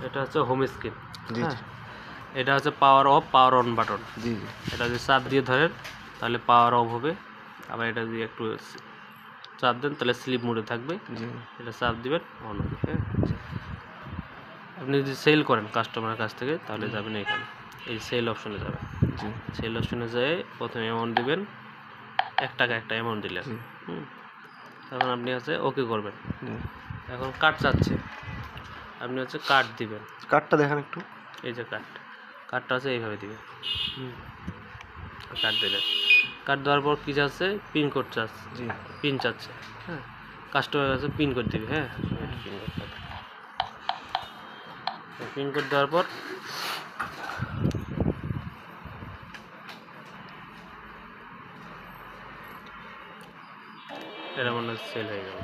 এটা হচ্ছে home screen. জি হ্যাঁ, জি এটা হচ্ছে power off power on button. জি জি এটা যদি চাপ দিয়ে ধরেন তাহলে পাওয়ার অফ হবে, আবার এটা যদি একটু চাপ দেন তাহলে স্লিপ মোডে থাকবে। জি এটা চাপ দিবেন অন হবে। হ্যাঁ, জি আপনি যদি সেল করেন কাস্টমারের কাছ থেকে তাহলে যাবেন এখানে, এই সেল অপশনে যাবেন। জি সেল অপশনে যেয়ে প্রথমে অ্যামাউন্ট দিবেন, 1 টাকা একটা অ্যামাউন্ট দিলেন। জি তখন আপনি হচ্ছে ওকে করবেন। জি। এখন কার্ড চাচ্ছে, আপনি হচ্ছে কার্ড দিবেন। কার্ডটা দেখান একটু। এই যে কার্ডটা আছে এইভাবে দিবেন। কার্ড দিলেন, কার্ড দেওয়ার পর কী চাচ্ছে, পিন কোড চাচ্ছে, জি পিন চাচ্ছে। হ্যাঁ, কাস্টমার কাছে পিন কোড দিবে। হ্যাঁ, পিন কোড দেওয়ার পর এটা মনে হয় সেল হয়ে গেল।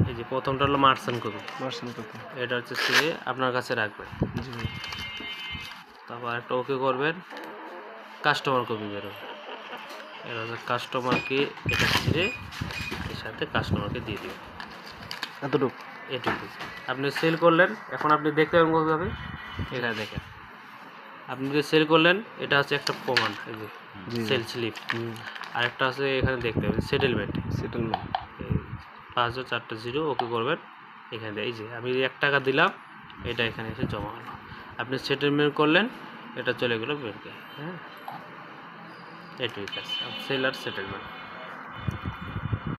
এই যে প্রথমটা হলো মার্সেন্ট কপি, পার্সেন্ট কত? এটা হচ্ছে সে আপনার কাছে রাখবেন। জি তারপর একটা ওকে করবেন, কাস্টমার কপি বেরোবে। এটা হচ্ছে কাস্টমারকে, এটা ছিঁড়ে এর সাথে কাস্টমারকে দিয়ে দিবেন। এতটুকু? এটুকু আপনি সেল করলেন। এখন আপনি দেখতে পাবেন কোথাবে, এখানে দেখেন আপনি যে সেল করলেন এটা হচ্ছে একটা প্রমাণ, এই যে জি সেল স্লিপ। আর একটা আছে এখানে দেখতে পাবেন সেটেলমেন্ট, সেটেলমেন্ট। 5 4টা 0 ওকে করবেন। এখানে এই যে আমি 1 টাকা দিলাম, এটা এখানে এসে জমা হলো। আপনি সেটেলমেন্ট করলেন, এটা চলে গেলো ব্যাংকে। হ্যাঁ, এটুকুই কাজ, সেল আর সেটেলমেন্ট।